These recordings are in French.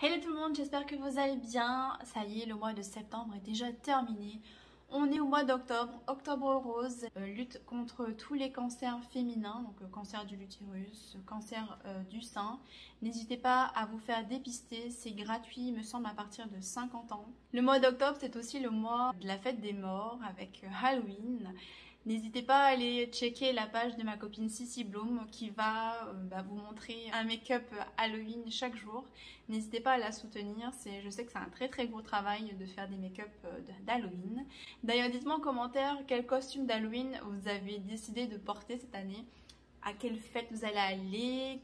Hello tout le monde, j'espère que vous allez bien. Ça y est, le mois de septembre est déjà terminé. On est au mois d'octobre, octobre rose, lutte contre tous les cancers féminins, donc cancer du l'utérus, cancer du sein. N'hésitez pas à vous faire dépister, c'est gratuit, il me semble, à partir de 50 ans. Le mois d'octobre, c'est aussi le mois de la fête des morts avec Halloween. N'hésitez pas à aller checker la page de ma copine Sissi Bloom qui va vous montrer un make-up Halloween chaque jour. N'hésitez pas à la soutenir, je sais que c'est un très gros travail de faire des make-up d'Halloween. D'ailleurs, dites-moi en commentaire quel costume d'Halloween vous avez décidé de porter cette année. À quelle fête vous allez aller,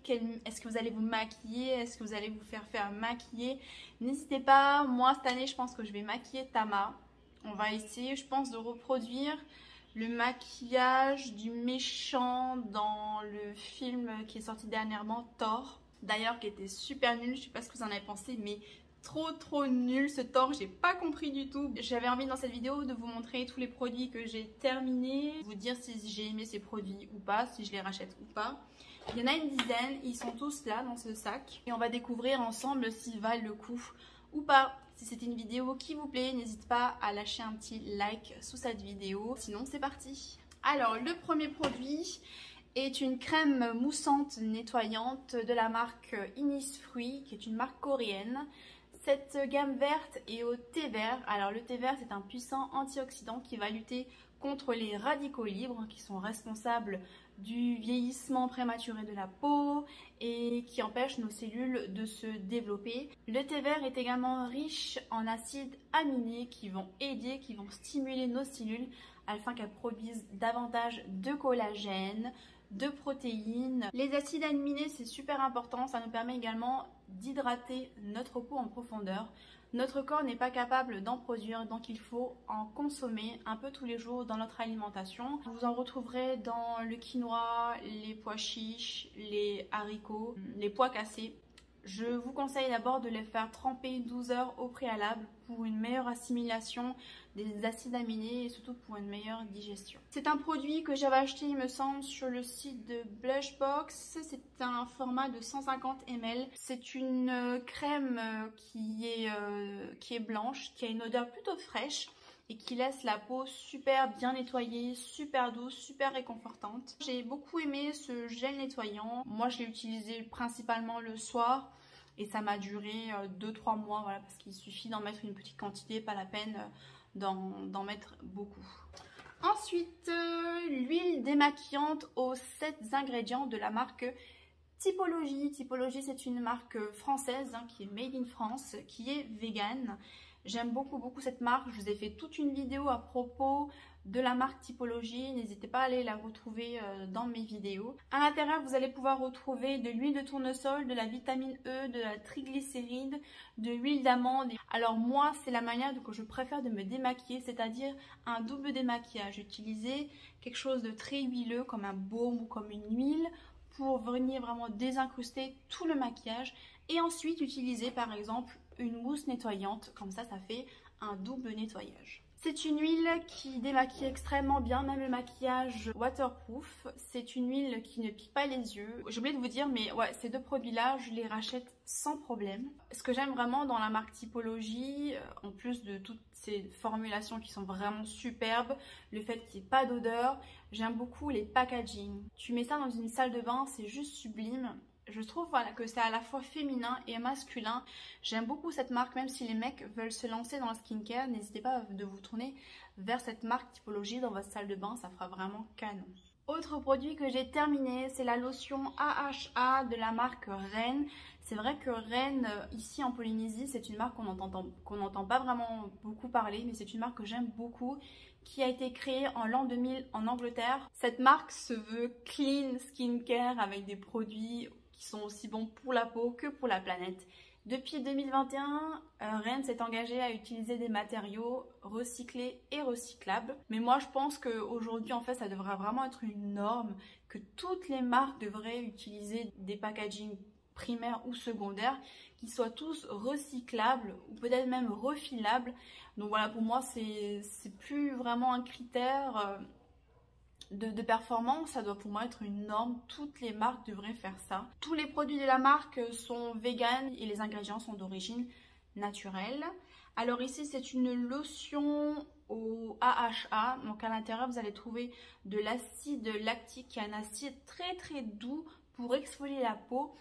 est-ce que vous allez vous maquiller, est-ce que vous allez vous faire maquiller. N'hésitez pas, moi cette année je pense que je vais maquiller Tama. On va essayer, je pense, de reproduire le maquillage du méchant dans le film qui est sorti dernièrement, Thor. D'ailleurs, qui était super nul, je sais pas ce que vous en avez pensé, mais trop nul ce Thor, j'ai pas compris du tout. J'avais envie dans cette vidéo de vous montrer tous les produits que j'ai terminés, vous dire si j'ai aimé ces produits ou pas, si je les rachète ou pas. Il y en a une dizaine, ils sont tous là dans ce sac et on va découvrir ensemble s'ils valent le coup ou pas. Si c'est une vidéo qui vous plaît, n'hésitez pas à lâcher un petit like sous cette vidéo. Sinon, c'est parti. Alors, le premier produit est une crème moussante nettoyante de la marque Innisfree, qui est une marque coréenne. Cette gamme verte est au thé vert. Alors, le thé vert, c'est un puissant antioxydant qui va lutter contre les radicaux libres qui sont responsables du vieillissement prématuré de la peau et qui empêchent nos cellules de se développer. Le thé vert est également riche en acides aminés qui vont aider, qui vont stimuler nos cellules afin qu'elles produisent davantage de collagène, de protéines. Les acides aminés, c'est super important, ça nous permet également d'hydrater notre peau en profondeur. Notre corps n'est pas capable d'en produire, donc il faut en consommer un peu tous les jours dans notre alimentation. Vous en retrouverez dans le quinoa, les pois chiches, les haricots, les pois cassés. Je vous conseille d'abord de les faire tremper 12 heures au préalable pour une meilleure assimilation des acides aminés et surtout pour une meilleure digestion. C'est un produit que j'avais acheté, il me semble, sur le site de Blushbox. C'est un format de 150 ml. C'est une crème qui est blanche, qui a une odeur plutôt fraîche et qui laisse la peau super bien nettoyée, super douce, super réconfortante. J'ai beaucoup aimé ce gel nettoyant. Moi, je l'ai utilisé principalement le soir et ça m'a duré 2-3 mois, voilà, parce qu'il suffit d'en mettre une petite quantité, pas la peine d'en mettre beaucoup. Ensuite, l'huile démaquillante aux 7 ingrédients de la marque Typologie. Typologie, c'est une marque française qui est made in France, qui est vegan. J'aime beaucoup cette marque. Je vous ai fait toute une vidéo à propos de la marque Typologie. N'hésitez pas à aller la retrouver dans mes vidéos. À l'intérieur, vous allez pouvoir retrouver de l'huile de tournesol, de la vitamine E, de la triglycéride, de l'huile d'amande. Alors moi, c'est la manière que je préfère de me démaquiller, c'est-à-dire un double démaquillage. Utiliser quelque chose de très huileux comme un baume ou comme une huile pour venir vraiment désincruster tout le maquillage et ensuite utiliser par exemple une mousse nettoyante, comme ça fait un double nettoyage. C'est une huile qui démaquille extrêmement bien, même le maquillage waterproof. C'est une huile qui ne pique pas les yeux. J'ai oublié de vous dire, mais ouais, ces deux produits-là, je les rachète sans problème. Ce que j'aime vraiment dans la marque Typologie, en plus de toutes ces formulations qui sont vraiment superbes, le fait qu'il n'y ait pas d'odeur, j'aime beaucoup les packaging. Tu mets ça dans une salle de bain, c'est juste sublime. Je trouve voilà, que c'est à la fois féminin et masculin. J'aime beaucoup cette marque, même si les mecs veulent se lancer dans le skincare, n'hésitez pas de vous tourner vers cette marque Typologie dans votre salle de bain, ça fera vraiment canon. Autre produit que j'ai terminé, c'est la lotion AHA de la marque Ren. C'est vrai que Ren, ici en Polynésie, c'est une marque qu'on n'entend pas vraiment beaucoup parler, mais c'est une marque que j'aime beaucoup, qui a été créée en l'an 2000 en Angleterre. Cette marque se veut clean skincare avec des produits qui sont aussi bons pour la peau que pour la planète. Depuis 2021, Ren s'est engagé à utiliser des matériaux recyclés et recyclables. Mais moi, je pense qu'aujourd'hui, en fait, ça devrait vraiment être une norme, que toutes les marques devraient utiliser des packaging primaires ou secondaires qui soient tous recyclables ou peut-être même refilables. Donc voilà, pour moi, c'est plus vraiment un critère. de performance, ça doit pour moi être une norme. Toutes les marques devraient faire ça. Tous les produits de la marque sont vegan et les ingrédients sont d'origine naturelle. Alors ici, c'est une lotion au AHA. Donc à l'intérieur, vous allez trouver de l'acide lactique, qui est un acide très doux pour exfolier la peau.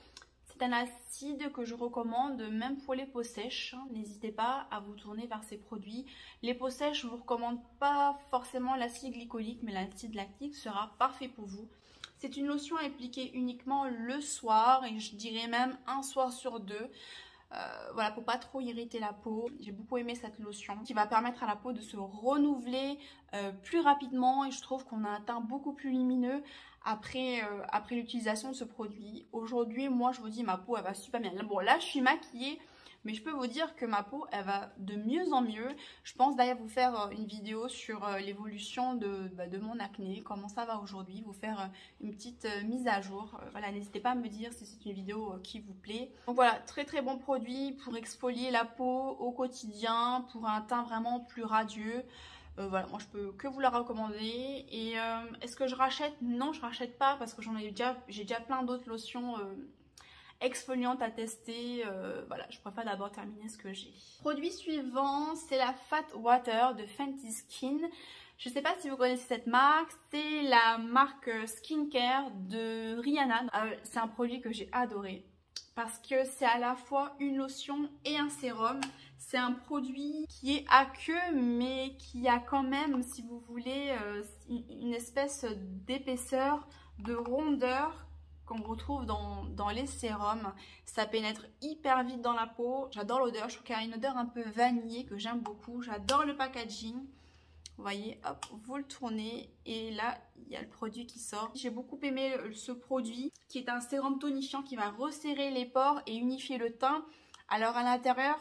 C'est un acide que je recommande même pour les peaux sèches. N'hésitez pas à vous tourner vers ces produits. Les peaux sèches, je ne vous recommande pas forcément l'acide glycolique, mais l'acide lactique sera parfait pour vous. C'est une lotion à appliquer uniquement le soir, et je dirais même un soir sur deux. Voilà, pour pas trop irriter la peau. J'ai beaucoup aimé cette lotion qui va permettre à la peau de se renouveler plus rapidement, et je trouve qu'on a un teint beaucoup plus lumineux après l'utilisation de ce produit. Aujourd'hui, moi je vous dis, ma peau elle va super bien. Bon, là je suis maquillée, mais je peux vous dire que ma peau elle va de mieux en mieux. Je pense d'ailleurs vous faire une vidéo sur l'évolution de mon acné, comment ça va aujourd'hui, vous faire une petite mise à jour. Voilà, n'hésitez pas à me dire si c'est une vidéo qui vous plaît. Donc voilà, très bon produit pour exfolier la peau au quotidien, pour un teint vraiment plus radieux. Voilà, moi je peux que vous la recommander. Et est-ce que je rachète? Non, je rachète pas, parce que j'ai déjà plein d'autres lotions exfoliante à tester. Voilà, je préfère d'abord terminer ce que j'ai. Produit suivant, c'est la Fat Water de Fenty Skin. Je ne sais pas si vous connaissez cette marque, c'est la marque skincare de Rihanna. C'est un produit que j'ai adoré parce que c'est à la fois une lotion et un sérum. C'est un produit qui est aqueux, mais qui a quand même, si vous voulez, une espèce d'épaisseur, de rondeur qu'on retrouve dans les sérums. Ça pénètre hyper vite dans la peau. J'adore l'odeur, je trouve qu'il y a une odeur un peu vanillée que j'aime beaucoup. J'adore le packaging. Vous voyez, hop, vous le tournez et là, il y a le produit qui sort. J'ai beaucoup aimé ce produit qui est un sérum tonifiant qui va resserrer les pores et unifier le teint. Alors à l'intérieur,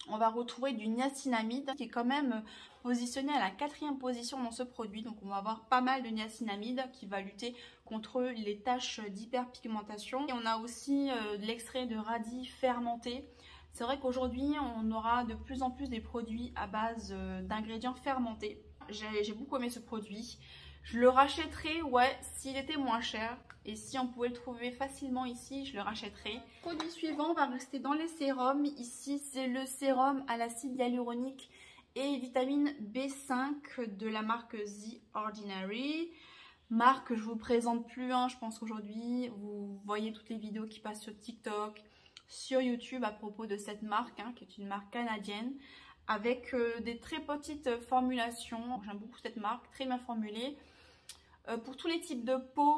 on va retrouver du niacinamide qui est quand même positionné à la 4e position dans ce produit. Donc on va avoir pas mal de niacinamide qui va lutter contre les taches d'hyperpigmentation. Et on a aussi de l'extrait de radis fermenté. C'est vrai qu'aujourd'hui on aura de plus en plus des produits à base d'ingrédients fermentés. J'ai beaucoup aimé ce produit. Je le rachèterai, ouais, s'il était moins cher. Et si on pouvait le trouver facilement ici, je le rachèterai. Produit suivant, on va rester dans les sérums. Ici, c'est le sérum à l'acide hyaluronique et vitamine B5 de la marque The Ordinary. Marque que je vous présente plus, hein. Je pense qu'aujourd'hui, vous voyez toutes les vidéos qui passent sur TikTok, sur YouTube à propos de cette marque, hein, qui est une marque canadienne, avec des très petites formulations. J'aime beaucoup cette marque, très bien formulée. Pour tous les types de peau,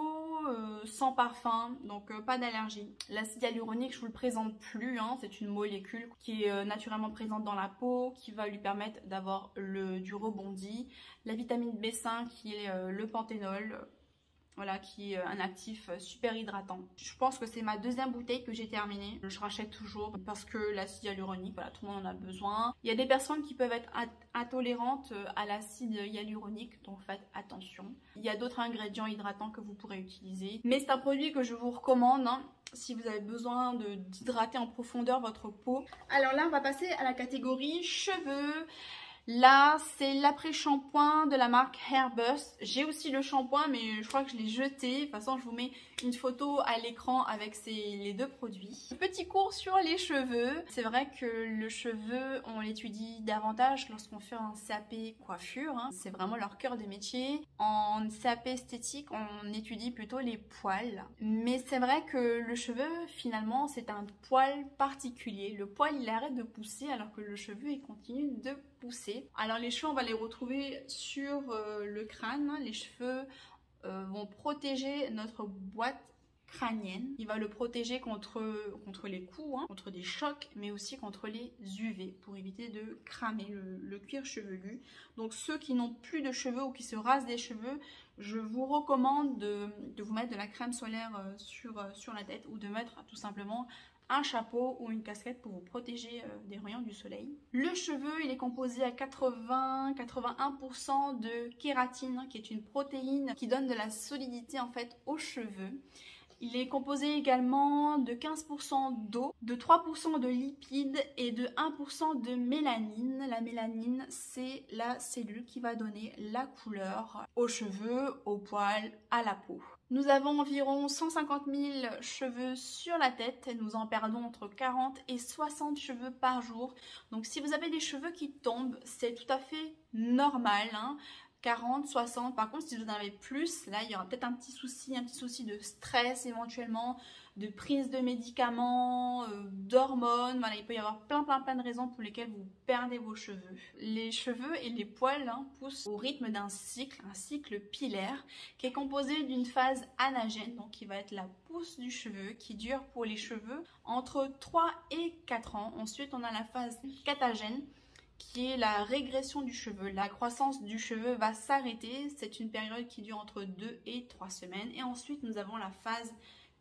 sans parfum, donc pas d'allergie. L'acide hyaluronique, je vous le présente plus, hein, c'est une molécule qui est naturellement présente dans la peau, qui va lui permettre d'avoir du rebondi. La vitamine B5 qui est le panthénol, voilà, qui est un actif super hydratant. Je pense que c'est ma 2e bouteille que j'ai terminée. Je rachète toujours parce que l'acide hyaluronique, voilà, tout le monde en a besoin. Il y a des personnes qui peuvent être intolérantes à l'acide hyaluronique, donc faites attention. Il y a d'autres ingrédients hydratants que vous pourrez utiliser. Mais c'est un produit que je vous recommande, hein, si vous avez besoin d'hydrater en profondeur votre peau. Alors là, on va passer à la catégorie cheveux. Là, c'est l'après-shampoing de la marque Airbus. J'ai aussi le shampoing, mais je crois que je l'ai jeté. De toute façon, je vous mets une photo à l'écran avec les deux produits. Petit cours sur les cheveux. C'est vrai que le cheveu, on l'étudie davantage lorsqu'on fait un CAP coiffure, hein. C'est vraiment leur cœur de métier. En CAP esthétique, on étudie plutôt les poils. Mais c'est vrai que le cheveu, finalement, c'est un poil particulier. Le poil, il arrête de pousser alors que le cheveu, il continue de pousser. Alors les cheveux, on va les retrouver sur le crâne. Les cheveux vont protéger notre boîte crânienne. Il va le protéger contre les coups, hein, contre des chocs, mais aussi contre les UV pour éviter de cramer le cuir chevelu. Donc ceux qui n'ont plus de cheveux ou qui se rasent des cheveux, je vous recommande de vous mettre de la crème solaire sur la tête, ou de mettre tout simplement un chapeau ou une casquette pour vous protéger des rayons du soleil. Le cheveu, il est composé à 80-81% de kératine, qui est une protéine qui donne de la solidité en fait aux cheveux. Il est composé également de 15% d'eau, de 3% de lipides et de 1% de mélanine. La mélanine, c'est la cellule qui va donner la couleur aux cheveux, aux poils, à la peau. Nous avons environ 150 000 cheveux sur la tête. Nous en perdons entre 40 et 60 cheveux par jour. Donc si vous avez des cheveux qui tombent, c'est tout à fait normal, hein. 40, 60. Par contre, si vous en avez plus, là, il y aura peut-être un petit souci de stress éventuellement, de prise de médicaments, d'hormones. Voilà, il peut y avoir plein de raisons pour lesquelles vous perdez vos cheveux. Les cheveux et les poils poussent au rythme d'un cycle, un cycle pilaire, qui est composé d'une phase anagène, donc qui va être la pousse du cheveu, qui dure pour les cheveux entre 3 et 4 ans. Ensuite, on a la phase catagène, qui est la régression du cheveu. La croissance du cheveu va s'arrêter. C'est une période qui dure entre 2 et 3 semaines. Et ensuite, nous avons la phase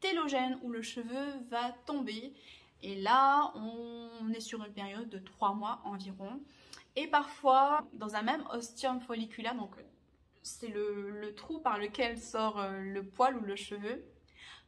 télogène où le cheveu va tomber. Et là, on est sur une période de 3 mois environ. Et parfois, dans un même ostium folliculaire, donc c'est le trou par lequel sort le poil ou le cheveu,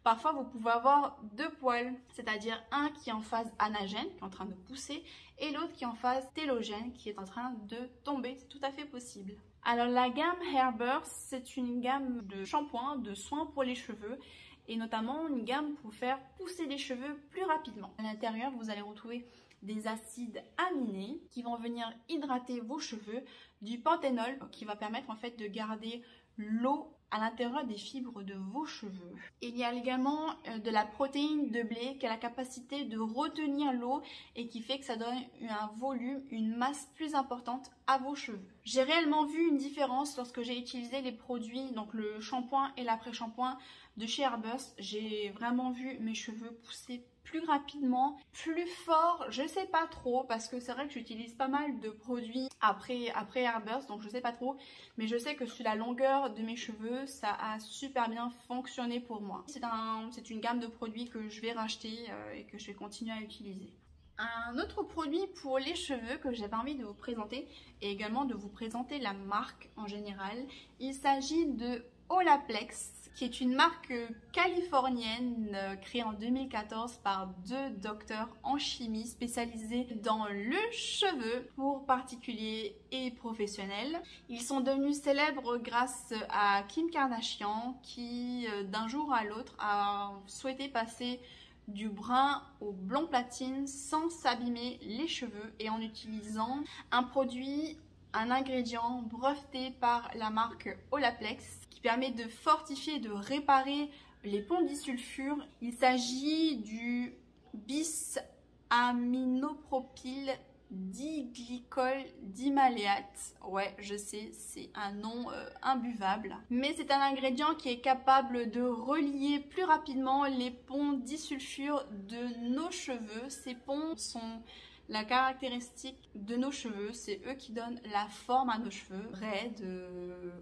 parfois, vous pouvez avoir deux poils, c'est-à-dire un qui est en phase anagène, qui est en train de pousser, et l'autre qui est en phase télogène, qui est en train de tomber. C'est tout à fait possible. Alors, la gamme Hairburst, c'est une gamme de shampoings, de soins pour les cheveux, et notamment une gamme pour faire pousser les cheveux plus rapidement. À l'intérieur, vous allez retrouver des acides aminés qui vont venir hydrater vos cheveux, du panthénol qui va permettre en fait de garder l'eau à l'intérieur des fibres de vos cheveux. Il y a également de la protéine de blé qui a la capacité de retenir l'eau et qui fait que ça donne un volume, une masse plus importante à vos cheveux. J'ai réellement vu une différence lorsque j'ai utilisé les produits, donc le shampoing et l'après-shampoing de chez Hairburst. J'ai vraiment vu mes cheveux pousser plus rapidement, plus fort, je sais pas trop parce que c'est vrai que j'utilise pas mal de produits après Hairburst, donc je sais pas trop, mais je sais que sur la longueur de mes cheveux ça a super bien fonctionné pour moi. C'est une gamme de produits que je vais racheter et que je vais continuer à utiliser. Un autre produit pour les cheveux que j'avais envie de vous présenter et également de vous présenter la marque en général, il s'agit de Olaplex, qui est une marque californienne créée en 2014 par deux docteurs en chimie spécialisés dans le cheveu pour particuliers et professionnels. Ils sont devenus célèbres grâce à Kim Kardashian qui d'un jour à l'autre a souhaité passer du brun au blond platine sans s'abîmer les cheveux et en utilisant un produit, un ingrédient breveté par la marque Olaplex qui permet de fortifier et de réparer les ponts disulfure. Il s'agit du bis-aminopropyl diglycol dimaléate. Ouais, je sais, c'est un nom imbuvable. Mais c'est un ingrédient qui est capable de relier plus rapidement les ponts disulfure de nos cheveux. Ces ponts sont la caractéristique de nos cheveux, c'est eux qui donnent la forme à nos cheveux, raides,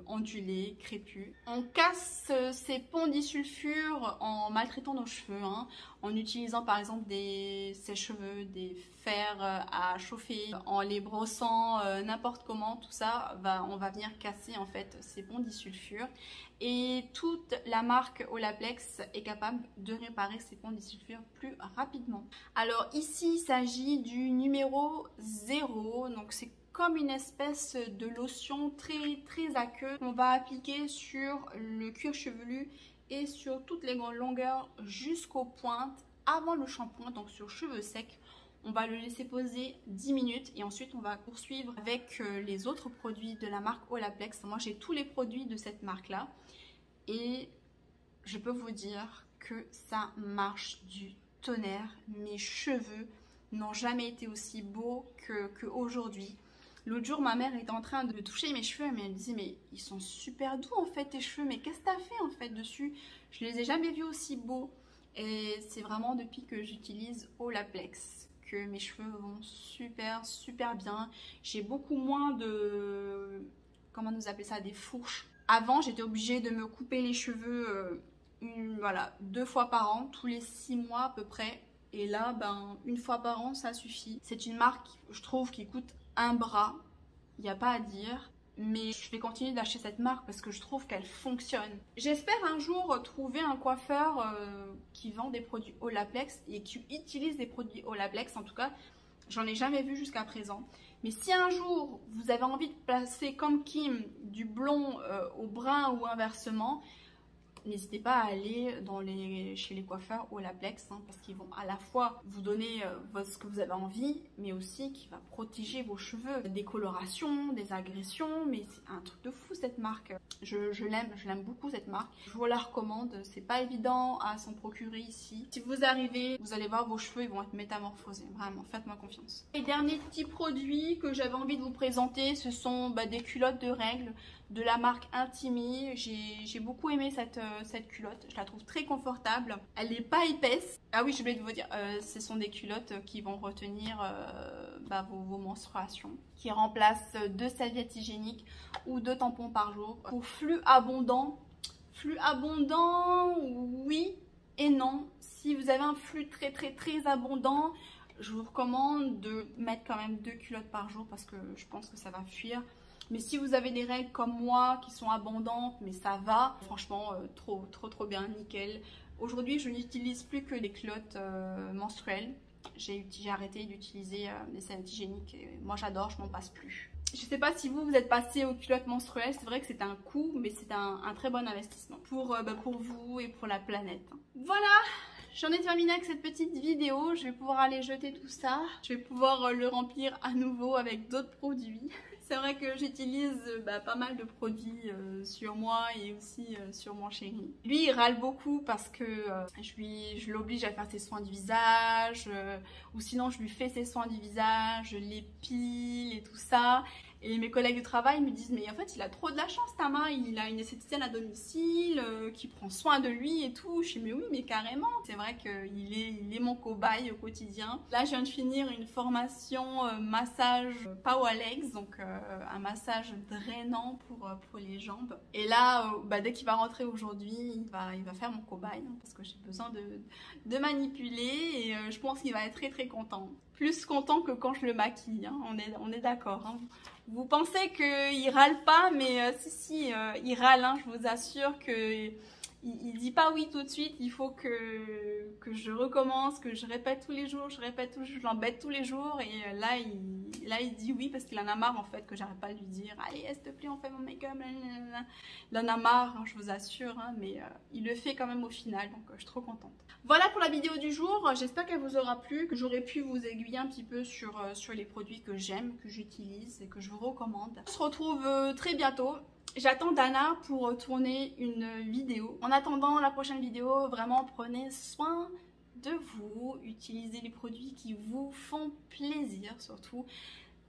ondulés, crépus. On casse ces ponts disulfure en maltraitant nos cheveux, en utilisant par exemple des sèche-cheveux, des fers à chauffer, en les brossant n'importe comment, tout ça, on va venir casser en fait ces ponts disulfure. Et toute la marque Olaplex est capable de réparer ces ponts disulfure plus rapidement. Alors ici, il s'agit du numéro 0, donc c'est comme une espèce de lotion très aqueuse qu'on va appliquer sur le cuir chevelu et sur toutes les grandes longueurs jusqu'aux pointes avant le shampoing, donc sur cheveux secs. On va le laisser poser 10 minutes et ensuite on va poursuivre avec les autres produits de la marque Olaplex. Moi j'ai tous les produits de cette marque là et je peux vous dire que ça marche du tonnerre. Mes cheveux n'ont jamais été aussi beaux qu'aujourd'hui. L'autre jour ma mère était en train de toucher mes cheveux mais elle me disait mais ils sont super doux en fait tes cheveux, mais qu'est-ce que t'as fait en fait dessus? Je les ai jamais vus aussi beaux et c'est vraiment depuis que j'utilise Olaplex que mes cheveux vont super bien. J'ai beaucoup moins de, comment nous appeler ça, des fourches. Avant j'étais obligée de me couper les cheveux voilà, 2 fois par an, tous les 6 mois à peu près. Et là, une fois par an, ça suffit. C'est une marque, je trouve, qui coûte un bras. Il n'y a pas à dire. mais je vais continuer d'acheter cette marque parce que je trouve qu'elle fonctionne. J'espère un jour trouver un coiffeur qui vend des produits Olaplex et qui utilise des produits Olaplex. En tout cas, j'en ai jamais vu jusqu'à présent. Mais si un jour vous avez envie de placer comme Kim du blond au brun ou inversement, n'hésitez pas à aller chez les coiffeurs Olaplex, hein, parce qu'ils vont à la fois vous donner ce que vous avez envie, mais aussi qui va protéger vos cheveux des colorations, des agressions. Mais c'est un truc de fou cette marque. Je l'aime beaucoup cette marque. Je vous la recommande. C'est pas évident à s'en procurer ici. Si vous arrivez, vous allez voir, vos cheveux ils vont être métamorphosés. Vraiment, faites-moi confiance. Les derniers petits produits que j'avais envie de vous présenter, ce sont des culottes de règles de la marque Intimi. J'ai beaucoup aimé cette culotte, je la trouve très confortable, elle n'est pas épaisse. Ah oui, je voulais vous dire, ce sont des culottes qui vont retenir vos menstruations, qui remplacent 2 serviettes hygiéniques ou 2 tampons par jour. Pour flux abondant, oui et non. Si vous avez un flux très abondant, je vous recommande de mettre quand même 2 culottes par jour parce que je pense que ça va fuir. Mais si vous avez des règles comme moi qui sont abondantes, mais ça va, franchement, trop bien, nickel. Aujourd'hui, je n'utilise plus que les culottes menstruelles. J'ai arrêté d'utiliser les serviettes hygiéniques. Et moi, j'adore, je m'en passe plus. Je ne sais pas si vous êtes passé aux culottes menstruelles. C'est vrai que c'est un coût, mais c'est un très bon investissement pour vous et pour la planète. Voilà! J'en ai terminé avec cette petite vidéo. Je vais pouvoir aller jeter tout ça. Je vais pouvoir le remplir à nouveau avec d'autres produits. C'est vrai que j'utilise pas mal de produits sur moi et aussi sur mon chéri. Lui, il râle beaucoup parce que je l'oblige à faire ses soins du visage ou sinon je lui fais ses soins du visage, je l'épile et tout ça. Et mes collègues de travail me disent mais en fait il a trop de la chance Tama, il a une esthéticienne à domicile qui prend soin de lui et tout. Je dis mais oui mais carrément, c'est vrai qu'il est mon cobaye au quotidien. Là je viens de finir une formation massage Power Legs, donc un massage drainant pour les jambes. Et là dès qu'il va rentrer aujourd'hui il va faire mon cobaye hein, parce que j'ai besoin de manipuler et je pense qu'il va être très content. Plus content que quand je le maquille, hein. On est d'accord. Hein. Vous pensez qu'il râle pas, mais si, il râle, hein. Je vous assure que il dit pas oui tout de suite. Il faut que je recommence, que je répète tous les jours, je l'embête tous les jours. Et là, il dit oui parce qu'il en a marre en fait, que j'arrête pas de lui dire allez, s'il te plaît, on fait mon make-up. Il en a marre, hein, je vous assure, hein, mais il le fait quand même au final, donc je suis trop contente. Voilà pour la vidéo du jour, j'espère qu'elle vous aura plu, que j'aurai pu vous aiguiller un petit peu sur les produits que j'aime, que j'utilise et que je vous recommande. On se retrouve très bientôt. J'attends Dana pour tourner une vidéo. En attendant la prochaine vidéo, vraiment prenez soin de vous, utilisez les produits qui vous font plaisir surtout,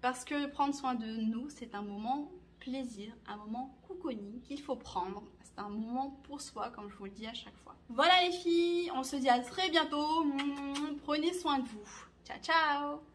parce que prendre soin de nous, c'est un moment plaisir, un moment cocooning qu'il faut prendre. C'est un moment pour soi, comme je vous le dis à chaque fois. Voilà les filles, on se dit à très bientôt. Prenez soin de vous. Ciao, ciao!